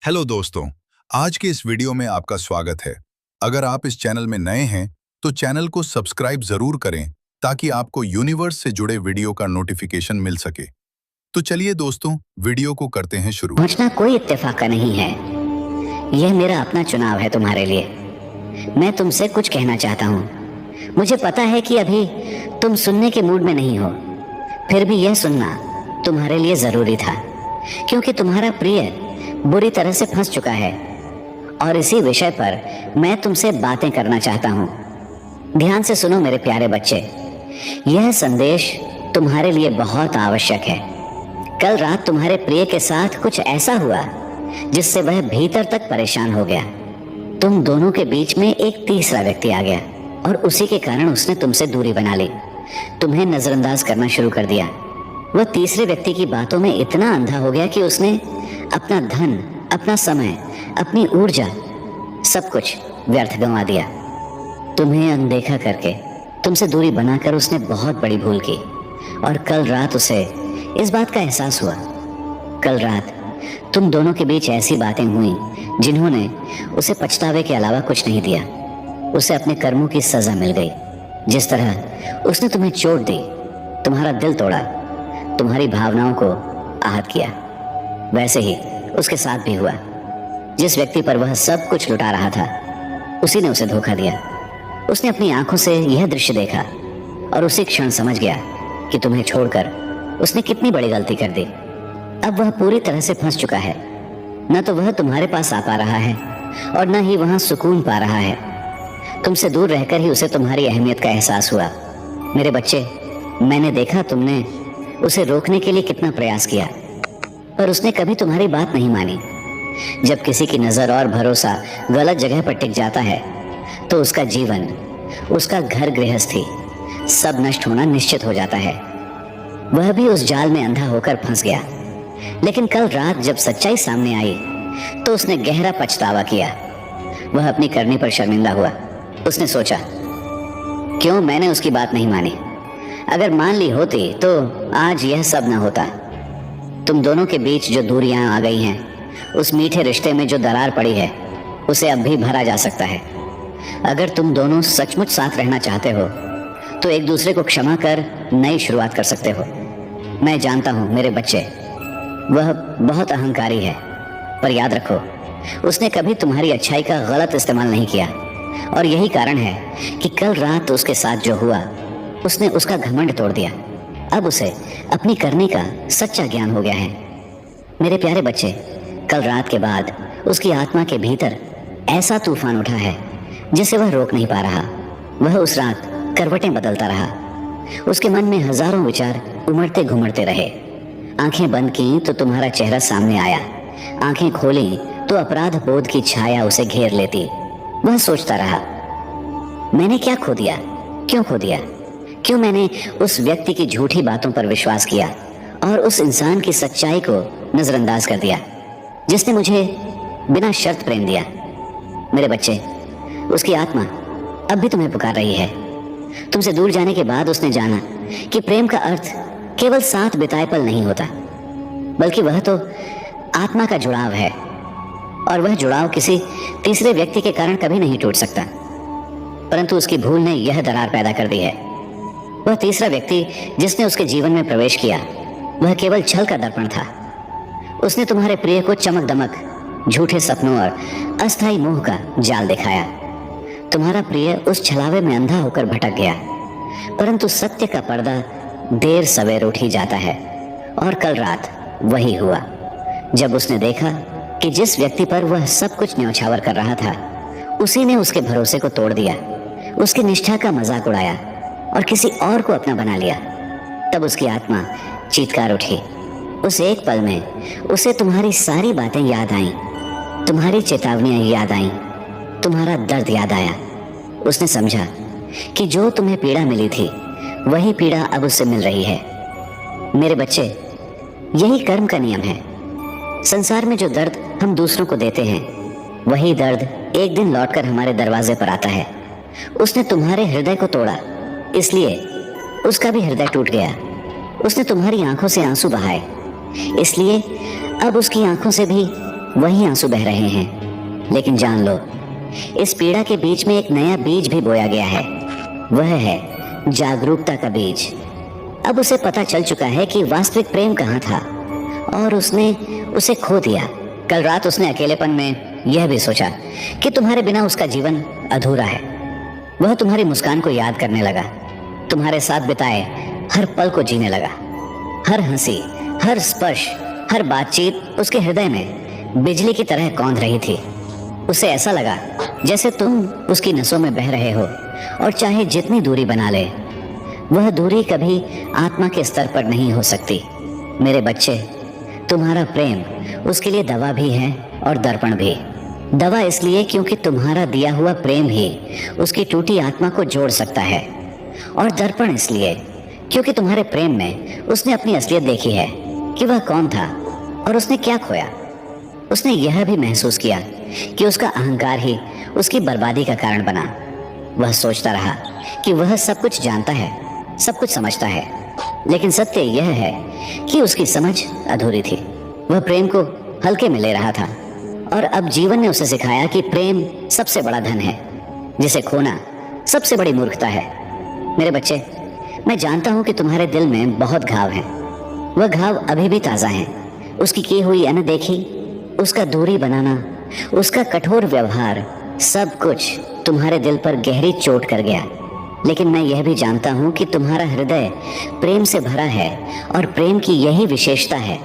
Hello दोस्तों, आज के इस वीडियो में आपका स्वागत है। अगर आप इस चैनल में नए हैं तो चैनल को सब्सक्राइब जरूर करें ताकि आपको यूनिवर्स से जुड़े वीडियो का नोटिफिकेशन मिल सके। तो चलिए दोस्तों, वीडियो को करते हैं शुरू। पहुंचना कोई इत्तेफाक का नहीं है। यह मेरा अपना चुनाव है तुम्हारे लिए। मैं तुमसे कुछ कहना चाहता हूँ। मुझे पता है कि अभी तुम सुनने के मूड में नहीं हो, फिर भी यह सुनना तुम्हारे लिए जरूरी था, क्योंकि तुम्हारा प्रिय बुरी तरह से फंस चुका है और इसी विषय पर मैं तुमसे बातें करना चाहता हूँ। ध्यान से सुनो मेरे प्यारे बच्चे, यह संदेश तुम्हारे लिए बहुत आवश्यक है। कल रात तुम्हारे प्रिय के साथ कुछ ऐसा हुआ जिससे वह भीतर तक परेशान हो गया। तुम दोनों के बीच में एक तीसरा व्यक्ति आ गया और उसी के कारण उसने तुमसे दूरी बना ली, तुम्हें नजरअंदाज करना शुरू कर दिया। वह तीसरे व्यक्ति की बातों में इतना अंधा हो गया कि उसने अपना धन, अपना समय, अपनी ऊर्जा, सब कुछ व्यर्थ गंवा दिया। तुम्हें अनदेखा करके, तुमसे दूरी बनाकर उसने बहुत बड़ी भूल की और कल रात उसे इस बात का एहसास हुआ। कल रात तुम दोनों के बीच ऐसी बातें हुई जिन्होंने उसे पछतावे के अलावा कुछ नहीं दिया। उसे अपने कर्मों की सजा मिल गई। जिस तरह उसने तुम्हें चोट दी, तुम्हारा दिल तोड़ा, तुम्हारी भावनाओं को आहत किया, वैसे ही उसके साथ भी हुआ। जिस व्यक्ति पर वह सब कुछ लुटा रहा था, उसी ने उसे धोखा दिया। उसने अपनी आंखों से यह दृश्य देखा और उसी क्षण समझ गया कि तुम्हें छोड़कर उसने कितनी बड़ी गलती कर दी। अब वह पूरी तरह से फंस चुका है। न तो वह तुम्हारे पास आ पा रहा है और न ही वहां सुकून पा रहा है। तुमसे दूर रहकर ही उसे तुम्हारी अहमियत का एहसास हुआ। मेरे बच्चे, मैंने देखा तुमने उसे रोकने के लिए कितना प्रयास किया, पर उसने कभी तुम्हारी बात नहीं मानी। जब किसी की नजर और भरोसा गलत जगह पर टिक जाता है तो उसका जीवन, उसका घर गृहस्थी सब नष्ट होना निश्चित हो जाता है। वह भी उस जाल में अंधा होकर फंस गया। लेकिन कल रात जब सच्चाई सामने आई तो उसने गहरा पछतावा किया। वह अपनी करनी पर शर्मिंदा हुआ। उसने सोचा, क्यों मैंने उसकी बात नहीं मानी? अगर मान ली होती तो आज यह सब न होता। तुम दोनों के बीच जो दूरियां आ गई हैं, उस मीठे रिश्ते में जो दरार पड़ी है, उसे अब भी भरा जा सकता है। अगर तुम दोनों सचमुच साथ रहना चाहते हो तो एक दूसरे को क्षमा कर नई शुरुआत कर सकते हो। मैं जानता हूं मेरे बच्चे, वह बहुत अहंकारी है, पर याद रखो, उसने कभी तुम्हारी अच्छाई का गलत इस्तेमाल नहीं किया और यही कारण है कि कल रात उसके साथ जो हुआ, उसने उसका घमंड तोड़ दिया। अब उसे अपनी करनी का सच्चा ज्ञान हो गया है। मेरे प्यारे बच्चे, कल रात के बाद उसकी आत्मा के भीतर ऐसा तूफान उठा है जिसे वह रोक नहीं पा रहा। वह उस रात करवटें बदलता रहा। उसके मन में हजारों विचार उमड़ते घुमड़ते रहे। आंखें बंद की तो तुम्हारा चेहरा सामने आया, आंखें खोली तो अपराध बोध की छाया उसे घेर लेती। वह सोचता रहा, मैंने क्या खो दिया? क्यों खो दिया? क्यों मैंने उस व्यक्ति की झूठी बातों पर विश्वास किया और उस इंसान की सच्चाई को नजरअंदाज कर दिया जिसने मुझे बिना शर्त प्रेम दिया? मेरे बच्चे, उसकी आत्मा अब भी तुम्हें पुकार रही है। तुमसे दूर जाने के बाद उसने जाना कि प्रेम का अर्थ केवल साथ बिताए पल नहीं होता, बल्कि वह तो आत्मा का जुड़ाव है और वह जुड़ाव किसी तीसरे व्यक्ति के कारण कभी नहीं टूट सकता। परंतु उसकी भूल ने यह दरार पैदा कर दी है। वह तीसरा व्यक्ति जिसने उसके जीवन में प्रवेश किया, वह केवल छल का दर्पण था। उसने तुम्हारे प्रिय को चमक दमक, झूठे सपनों और अस्थायी मोह का जाल दिखाया। तुम्हारा प्रिय उस छलावे में अंधा होकर भटक गया, परंतु सत्य का पर्दा देर सवेर उठ ही जाता है। और कल रात वही हुआ जब उसने देखा कि जिस व्यक्ति पर वह सब कुछ न्यौछावर कर रहा था, उसी ने उसके भरोसे को तोड़ दिया, उसकी निष्ठा का मजाक उड़ाया और किसी और को अपना बना लिया। तब उसकी आत्मा चीत्कार उठी। उस एक पल में उसे तुम्हारी सारी बातें याद आईं, तुम्हारी चेतावनियां याद आईं, तुम्हारा दर्द याद आया। उसने समझा कि जो तुम्हें पीड़ा मिली थी, वही पीड़ा अब उससे मिल रही है। मेरे बच्चे, यही कर्म का नियम है। संसार में जो दर्द हम दूसरों को देते हैं, वही दर्द एक दिन लौटकर हमारे दरवाजे पर आता है। उसने तुम्हारे हृदय को तोड़ा, इसलिए उसका भी हृदय टूट गया। उसने तुम्हारी आंखों से आंसू बहाए, इसलिए अब उसकी आंखों से भी वही आंसू बह रहे हैं। लेकिन जान लो, इस पीड़ा के बीच में एक नया बीज भी बोया गया है। वह है जागरूकता का बीज। अब उसे पता चल चुका है कि वास्तविक प्रेम कहाँ था और उसने उसे खो दिया। कल रात उसने अकेलेपन में यह भी सोचा कि तुम्हारे बिना उसका जीवन अधूरा है। वह तुम्हारी मुस्कान को याद करने लगा, तुम्हारे साथ बिताए हर पल को जीने लगा। हर हंसी, हर स्पर्श, हर बातचीत उसके हृदय में बिजली की तरह कौंध रही थी। उसे ऐसा लगा जैसे तुम उसकी नसों में बह रहे हो और चाहे जितनी दूरी बना ले, वह दूरी कभी आत्मा के स्तर पर नहीं हो सकती। मेरे बच्चे, तुम्हारा प्रेम उसके लिए दवा भी है और दर्पण भी। दवा इसलिए क्योंकि तुम्हारा दिया हुआ प्रेम ही उसकी टूटी आत्मा को जोड़ सकता है, और दर्पण इसलिए क्योंकि तुम्हारे प्रेम में उसने अपनी असलियत देखी है कि वह कौन था और उसने क्या खोया। उसने यह भी महसूस किया कि उसका अहंकार ही उसकी बर्बादी का कारण बना। वह सोचता रहा कि वह सब कुछ जानता है, सब कुछ समझता है, लेकिन सत्य यह है कि उसकी समझ अधूरी थी। वह प्रेम को हल्के में ले रहा था, और अब जीवन ने उसे सिखाया कि प्रेम सबसे बड़ा धन है, जिसे खोना सबसे बड़ी मूर्खता है। मेरे बच्चे, मैं जानता हूं कि तुम्हारे दिल में बहुत घाव हैं। वह घाव अभी भी ताज़ा हैं। उसकी की हुई अनदेखी, उसका दूरी बनाना, उसका कठोर व्यवहार, सब कुछ तुम्हारे दिल पर गहरी चोट कर गया। लेकिन मैं यह भी जानता हूं कि तुम्हारा हृदय प्रेम से भरा है, और प्रेम की यही विशेषता है,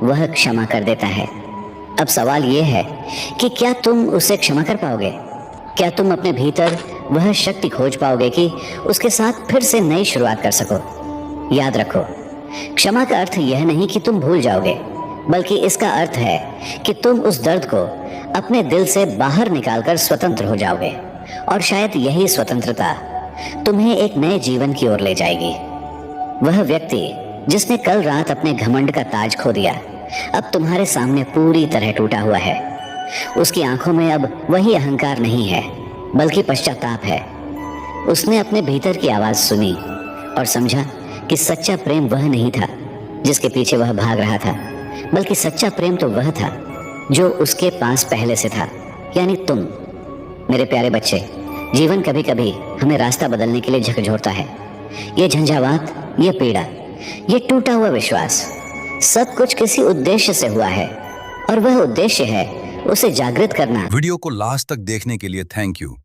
वह क्षमा कर देता है। अब सवाल यह है कि क्या तुम उसे क्षमा कर पाओगे? क्या तुम अपने भीतर वह शक्ति खोज पाओगे कि उसके साथ फिर से नई शुरुआत कर सको? याद रखो, क्षमा का अर्थ यह नहीं कि तुम भूल जाओगे, बल्कि इसका अर्थ है कि तुम उस दर्द को अपने दिल से बाहर निकालकर स्वतंत्र हो जाओगे, और शायद यही स्वतंत्रता तुम्हें एक नए जीवन की ओर ले जाएगी। वह व्यक्ति जिसने कल रात अपने घमंड का ताज खो दिया, अब तुम्हारे सामने पूरी तरह टूटा हुआ है। उसकी आंखों में अब वही अहंकार नहीं है, बल्कि पश्चाताप है। उसने अपने भीतर की आवाज सुनी और समझा कि सच्चा प्रेम वह नहीं था जिसके पीछे वह भाग रहा था, बल्कि सच्चा प्रेम तो वह था जो उसके पास पहले से था, यानी तुम। मेरे प्यारे बच्चे, जीवन कभी कभी हमें रास्ता बदलने के लिए झकझोरता है। ये झंझावात, ये पीड़ा, ये टूटा हुआ विश्वास, सब कुछ किसी उद्देश्य से हुआ है, और वह उद्देश्य है उसे जागृत करना। वीडियो को लास्ट तक देखने के लिए थैंक यू।